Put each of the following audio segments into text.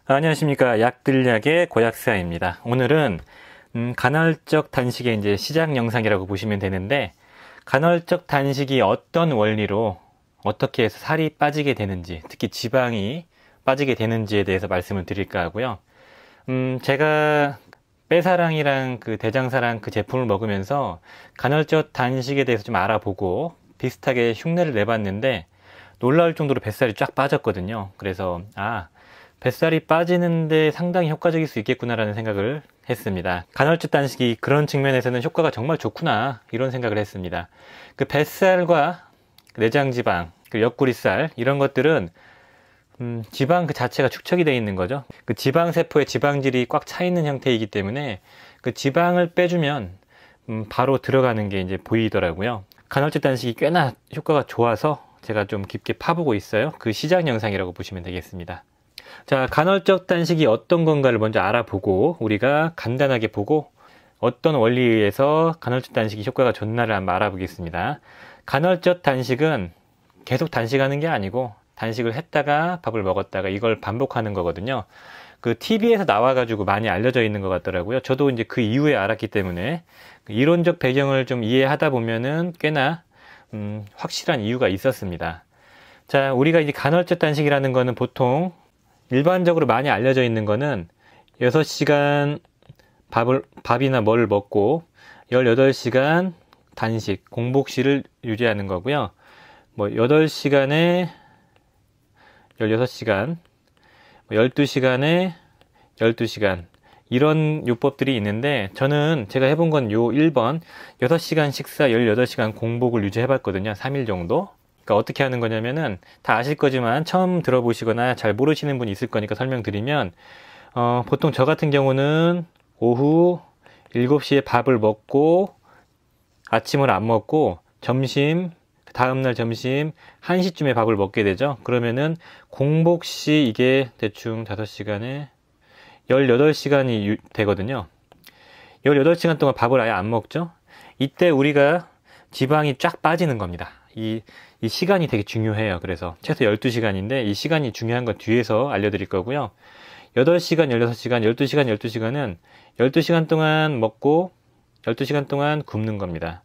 안녕하십니까. 약들약의 고약사입니다. 오늘은 간헐적 단식의 이제 시작 영상이라고 보시면 되는데, 간헐적 단식이 어떤 원리로 어떻게 해서 살이 빠지게 되는지, 특히 지방이 빠지게 되는지에 대해서 말씀을 드릴까 하고요. 제가 빼사랑이랑 그 대장사랑 그 제품을 먹으면서 간헐적 단식에 대해서 좀 알아보고 비슷하게 흉내를 내봤는데 놀라울 정도로 뱃살이 쫙 빠졌거든요. 그래서 뱃살이 빠지는데 상당히 효과적일 수 있겠구나라는 생각을 했습니다. 간헐적 단식이 그런 측면에서는 효과가 정말 좋구나, 이런 생각을 했습니다. 그 뱃살과 내장지방, 그 옆구리살, 이런 것들은 지방 그 자체가 축적이 되어 있는 거죠. 그 지방세포의 지방질이 꽉 차 있는 형태이기 때문에 그 지방을 빼주면 바로 들어가는 게 이제 보이더라고요. 간헐적 단식이 꽤나 효과가 좋아서 제가 좀 깊게 파보고 있어요. 그 시작 영상이라고 보시면 되겠습니다. 자, 간헐적 단식이 어떤 건가를 먼저 알아보고 우리가 간단하게 보고 어떤 원리에 의해서 간헐적 단식이 효과가 좋나를 한번 알아보겠습니다. 간헐적 단식은 계속 단식하는 게 아니고 단식을 했다가 밥을 먹었다가 이걸 반복하는 거거든요. 그 TV에서 나와가지고 많이 알려져 있는 것 같더라고요. 저도 이제 그 이후에 알았기 때문에 이론적 배경을 좀 이해하다 보면은 꽤나 확실한 이유가 있었습니다. 자, 우리가 이제 간헐적 단식이라는 거는 보통 일반적으로 많이 알려져 있는 거는 6시간 밥이나 뭘 먹고 18시간 단식, 공복시를 유지하는 거고요. 뭐 8시간에 16시간, 12시간에 12시간, 이런 요법들이 있는데, 저는 제가 해본 건 요 1번 6시간 식사 18시간 공복을 유지해 봤거든요. 3일 정도. 그러니까 어떻게 하는 거냐면은 다 아실 거지만 처음 들어보시거나 잘 모르시는 분이 있을 거니까 설명드리면, 보통 저 같은 경우는 오후 7시에 밥을 먹고 아침을 안 먹고 점심, 다음날 점심 1시쯤에 밥을 먹게 되죠. 그러면은 공복시 이게 대충 5시간에 18시간이 되거든요. 18시간 동안 밥을 아예 안 먹죠. 이때 우리가 지방이 쫙 빠지는 겁니다. 이 시간이 되게 중요해요. 그래서 최소 12시간인데 이 시간이 중요한 건 뒤에서 알려드릴 거고요. 8시간, 16시간, 12시간, 12시간은 12시간 동안 먹고 12시간 동안 굶는 겁니다.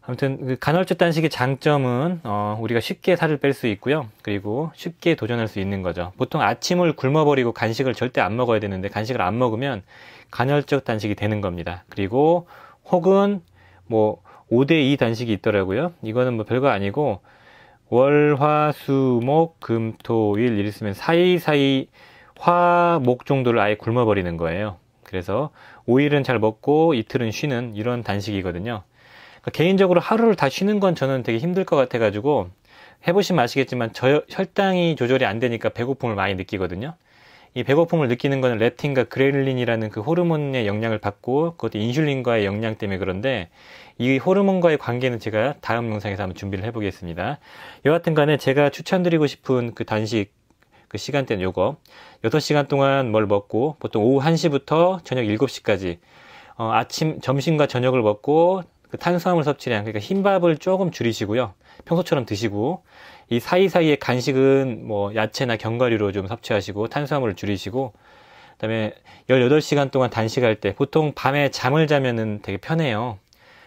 아무튼 그 간헐적 단식의 장점은 우리가 쉽게 살을 뺄 수 있고요. 그리고 쉽게 도전할 수 있는 거죠. 보통 아침을 굶어버리고 간식을 절대 안 먹어야 되는데 간식을 안 먹으면 간헐적 단식이 되는 겁니다. 그리고 혹은 뭐 5대2 단식이 있더라고요. 이거는 뭐 별거 아니고 월, 화, 수, 목, 금, 토, 일 이랬으면 사이사이 화, 목 정도를 아예 굶어버리는 거예요. 그래서 5일은 잘 먹고 이틀은 쉬는 이런 단식이거든요. 개인적으로 하루를 다 쉬는 건 저는 되게 힘들 것 같아가지고 해보시면 아시겠지만 혈당이 조절이 안 되니까 배고픔을 많이 느끼거든요. 이 배고픔을 느끼는 거는 렙틴과 그렐린이라는 그 호르몬의 영향을 받고 그것도 인슐린과의 영향 때문에 그런데 이 호르몬과의 관계는 제가 다음 영상에서 한번 준비를 해보겠습니다. 여하튼 간에 제가 추천드리고 싶은 그 단식 그 시간대는 요거 6시간 동안 뭘 먹고 보통 오후 1시부터 저녁 7시까지 아침, 점심과 저녁을 먹고 그 탄수화물 섭취량, 그러니까 흰밥을 조금 줄이시고요. 평소처럼 드시고, 이 사이사이에 간식은 뭐 야채나 견과류로 좀 섭취하시고, 탄수화물을 줄이시고, 그 다음에 18시간 동안 단식할 때, 보통 밤에 잠을 자면은 되게 편해요.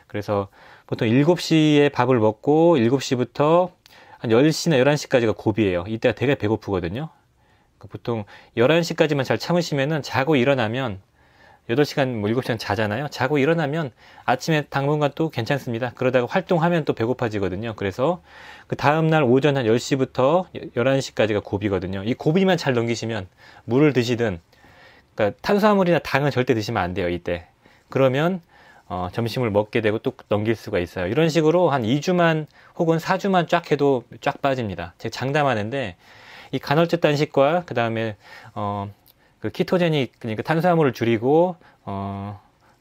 그래서 보통 7시에 밥을 먹고, 7시부터 한 10시나 11시까지가 고비예요. 이때가 되게 배고프거든요. 보통 11시까지만 잘 참으시면은 자고 일어나면 8시간, 뭐 7시간 자잖아요. 자고 일어나면 아침에 당분간 또 괜찮습니다. 그러다가 활동하면 또 배고파지거든요. 그래서 그 다음날 오전 한 10시부터 11시까지가 고비거든요. 이 고비만 잘 넘기시면 물을 드시든, 그러니까 탄수화물이나 당은 절대 드시면 안 돼요. 이때. 그러면 점심을 먹게 되고 또 넘길 수가 있어요. 이런 식으로 한 2주만 혹은 4주만 쫙 해도 쫙 빠집니다. 제가 장담하는데 이 간헐적 단식과 그 다음에 그 키토제닉, 그러니까 탄수화물을 줄이고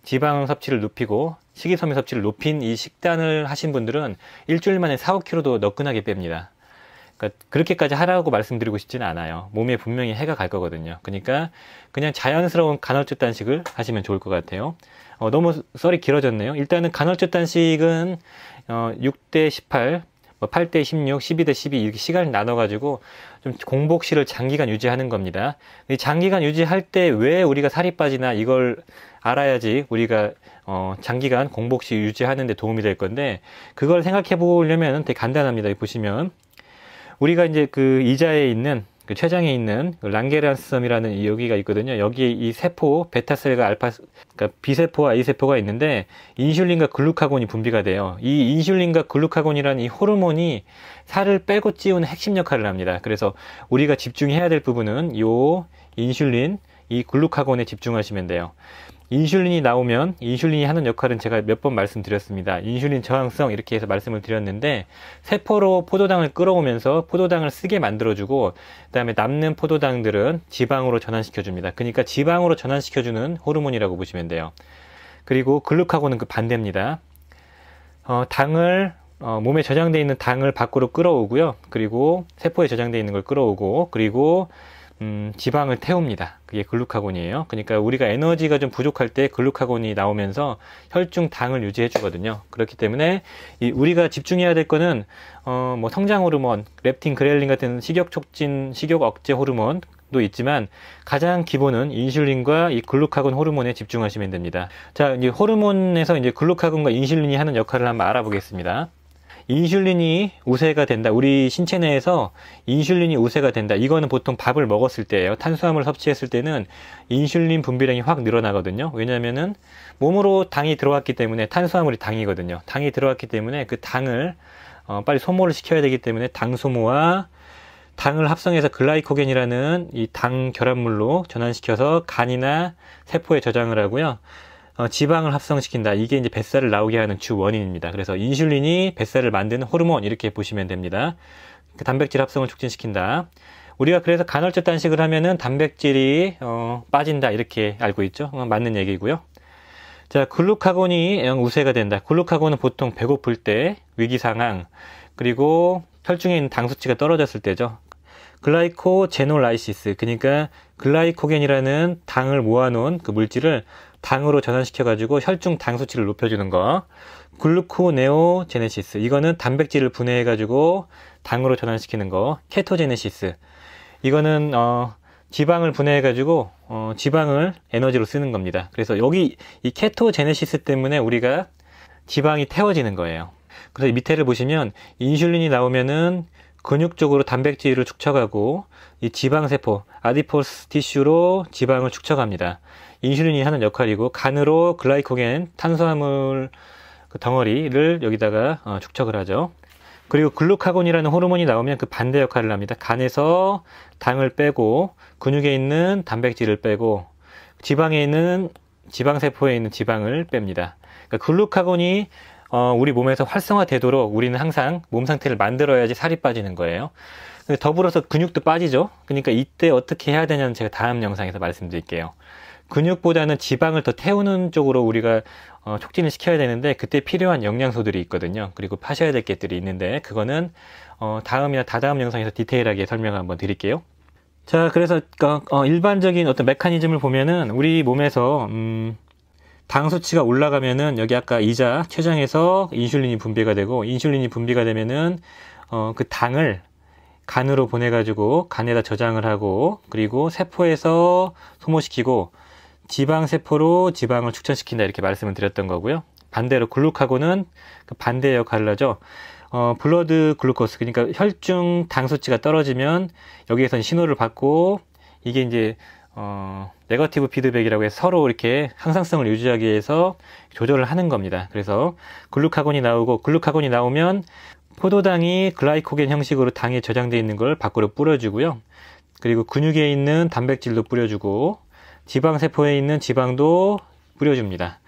지방 섭취를 높이고 식이섬유 섭취를 높인 이 식단을 하신 분들은 일주일 만에 4, 5kg도 너끈하게 뺍니다. 그러니까 그렇게까지 하라고 말씀드리고 싶지는 않아요. 몸에 분명히 해가 갈 거거든요. 그러니까 그냥 자연스러운 간헐적 단식을 하시면 좋을 것 같아요. 너무 썰이 길어졌네요. 일단은 간헐적 단식은 6대 18 뭐 8대 16, 12대 12 이렇게 시간을 나눠가지고 좀 공복실을 장기간 유지하는 겁니다. 이 장기간 유지할 때 왜 우리가 살이 빠지나 이걸 알아야지 우리가 장기간 공복실 유지하는 데 도움이 될 건데, 그걸 생각해 보려면 되게 간단합니다. 여기 보시면 우리가 이제 그 이자에 있는 그 췌장에 있는 랑게란스섬이라는 여기가 있거든요. 여기에 이 세포, 베타셀과 알파, 그러니까 B세포와 A세포가 있는데 인슐린과 글루카곤이 분비가 돼요. 이 인슐린과 글루카곤이라는 이 호르몬이 살을 빼고 찌우는 핵심 역할을 합니다. 그래서 우리가 집중해야 될 부분은 요 인슐린, 이 글루카곤에 집중하시면 돼요. 인슐린이 나오면 인슐린이 하는 역할은 제가 몇 번 말씀드렸습니다. 인슐린 저항성 이렇게 해서 말씀을 드렸는데, 세포로 포도당을 끌어오면서 포도당을 쓰게 만들어주고, 그 다음에 남는 포도당들은 지방으로 전환시켜줍니다. 그러니까 지방으로 전환시켜주는 호르몬이라고 보시면 돼요. 그리고 글루카곤은 그 반대입니다. 당을 몸에 저장되어 있는 당을 밖으로 끌어오고요. 그리고 세포에 저장되어 있는 걸 끌어오고, 그리고 지방을 태웁니다. 그게 글루카곤이에요. 그러니까 우리가 에너지가 좀 부족할 때 글루카곤이 나오면서 혈중 당을 유지해 주거든요. 그렇기 때문에 우리가 집중해야 될 거는 뭐 성장 호르몬, 렙틴, 그렐린 같은 식욕 촉진, 식욕 억제 호르몬도 있지만 가장 기본은 인슐린과 이 글루카곤 호르몬에 집중하시면 됩니다. 자, 이제 호르몬에서 이제 글루카곤과 인슐린이 하는 역할을 한번 알아보겠습니다. 인슐린이 우세가 된다. 우리 신체 내에서 인슐린이 우세가 된다. 이거는 보통 밥을 먹었을 때예요. 탄수화물 섭취했을 때는 인슐린 분비량이 확 늘어나거든요. 왜냐면은 몸으로 당이 들어왔기 때문에, 탄수화물이 당이거든요. 당이 들어왔기 때문에 그 당을 빨리 소모를 시켜야 되기 때문에 당 소모와 당을 합성해서 글라이코겐이라는 이 당 결합물로 전환시켜서 간이나 세포에 저장을 하고요. 지방을 합성시킨다. 이게 이제 뱃살을 나오게 하는 주 원인입니다. 그래서 인슐린이 뱃살을 만드는 호르몬 이렇게 보시면 됩니다. 그 단백질 합성을 촉진시킨다. 우리가 그래서 간헐적 단식을 하면은 단백질이 빠진다 이렇게 알고 있죠. 맞는 얘기고요. 자, 글루카곤이 우세가 된다. 글루카곤은 보통 배고플 때, 위기 상황, 그리고 혈중에 있는 당 수치가 떨어졌을 때죠. 글라이코제놀라이시스, 그러니까 글라이코겐이라는 당을 모아놓은 그 물질을 당으로 전환시켜가지고 혈중 당 수치를 높여주는 거. 글루코네오제네시스, 이거는 단백질을 분해해가지고 당으로 전환시키는 거. 케토제네시스, 이거는 지방을 분해해가지고 지방을 에너지로 쓰는 겁니다. 그래서 여기 이 케토제네시스 때문에 우리가 지방이 태워지는 거예요. 그래서 밑에를 보시면 인슐린이 나오면은 근육 쪽으로 단백질을 축적하고 이 지방세포, 아디포스 티슈로 지방을 축적합니다. 인슐린이 하는 역할이고, 간으로 글라이코겐, 탄수화물 그 덩어리를 여기다가 축적을 하죠. 그리고 글루카곤이라는 호르몬이 나오면 그 반대 역할을 합니다. 간에서 당을 빼고, 근육에 있는 단백질을 빼고, 지방에 있는, 지방세포에 있는 지방을 뺍니다. 그러니까 글루카곤이 우리 몸에서 활성화되도록 우리는 항상 몸 상태를 만들어야지 살이 빠지는 거예요. 더불어서 근육도 빠지죠. 그러니까 이때 어떻게 해야 되냐는 제가 다음 영상에서 말씀드릴게요. 근육보다는 지방을 더 태우는 쪽으로 우리가 촉진을 시켜야 되는데, 그때 필요한 영양소들이 있거든요. 그리고 파셔야 될 것들이 있는데, 그거는 다음이나 다다음 영상에서 디테일하게 설명을 한번 드릴게요. 자, 그래서 일반적인 어떤 메커니즘을 보면은 우리 몸에서 당 수치가 올라가면은 여기 아까 이자 췌장에서 인슐린이 분비가 되고, 인슐린이 분비가 되면은 그 당을 간으로 보내가지고 간에다 저장을 하고, 그리고 세포에서 소모시키고 지방세포로 지방을 축전시킨다 이렇게 말씀을 드렸던 거고요. 반대로 글루카곤은 그 반대의 역할을 하죠. 블러드 글루코스, 그러니까 혈중 당 수치가 떨어지면 여기에선 신호를 받고, 이게 이제 네거티브 피드백이라고 해서 서로 이렇게 항상성을 유지하기 위해서 조절을 하는 겁니다. 그래서 글루카곤이 나오고, 글루카곤이 나오면 포도당이 글라이코겐 형식으로 당에 저장되어 있는 걸 밖으로 뿌려주고요. 그리고 근육에 있는 단백질도 뿌려주고, 지방세포에 있는 지방도 뿌려줍니다.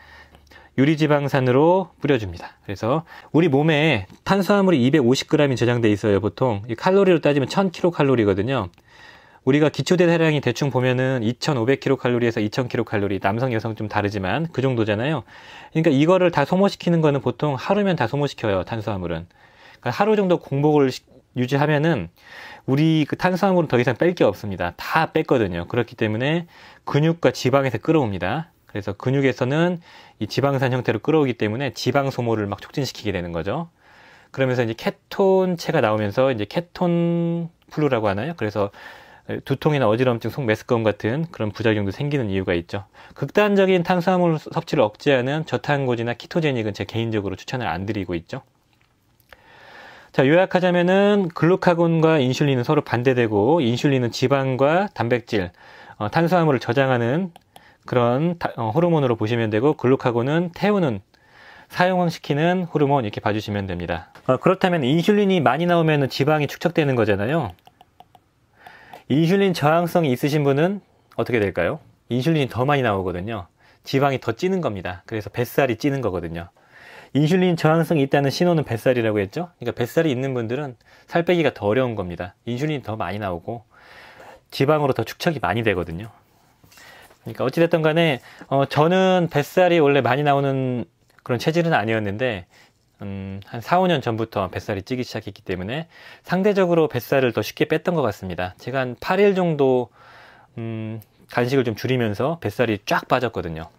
유리지방산으로 뿌려줍니다. 그래서 우리 몸에 탄수화물이 250g이 저장되어 있어요. 보통 칼로리로 따지면 1000kcal거든요. 우리가 기초대사량이 대충 보면은 2500kcal에서 2000kcal, 남성 여성 좀 다르지만 그 정도잖아요. 그러니까 이거를 다 소모시키는 거는 보통 하루면 다 소모시켜요. 탄수화물은. 그러니까 하루 정도 공복을 유지하면은 우리 그 탄수화물은 더 이상 뺄 게 없습니다. 다 뺐거든요. 그렇기 때문에 근육과 지방에서 끌어옵니다. 그래서 근육에서는 이 지방산 형태로 끌어오기 때문에 지방 소모를 막 촉진시키게 되는 거죠. 그러면서 이제 케톤체가 나오면서 이제 케톤 플루라고 하나요? 그래서 두통이나 어지럼증, 속 메스꺼움 같은 그런 부작용도 생기는 이유가 있죠. 극단적인 탄수화물 섭취를 억제하는 저탄고지나 키토제닉은 제 개인적으로 추천을 안 드리고 있죠. 자, 요약하자면은 글루카곤과 인슐린은 서로 반대되고, 인슐린은 지방과 단백질, 탄수화물을 저장하는 그런 호르몬으로 보시면 되고, 글루카곤은 태우는, 사용시키는 호르몬 이렇게 봐주시면 됩니다. 그렇다면 인슐린이 많이 나오면 지방이 축적되는 거잖아요. 인슐린 저항성이 있으신 분은 어떻게 될까요? 인슐린이 더 많이 나오거든요. 지방이 더 찌는 겁니다. 그래서 뱃살이 찌는 거거든요. 인슐린 저항성이 있다는 신호는 뱃살이라고 했죠. 그러니까 뱃살이 있는 분들은 살 빼기가 더 어려운 겁니다. 인슐린이 더 많이 나오고 지방으로 더 축적이 많이 되거든요. 그러니까 어찌됐든 간에 저는 뱃살이 원래 많이 나오는 그런 체질은 아니었는데 한 4, 5년 전부터 뱃살이 찌기 시작했기 때문에 상대적으로 뱃살을 더 쉽게 뺐던 것 같습니다. 제가 한 8일 정도 간식을 좀 줄이면서 뱃살이 쫙 빠졌거든요.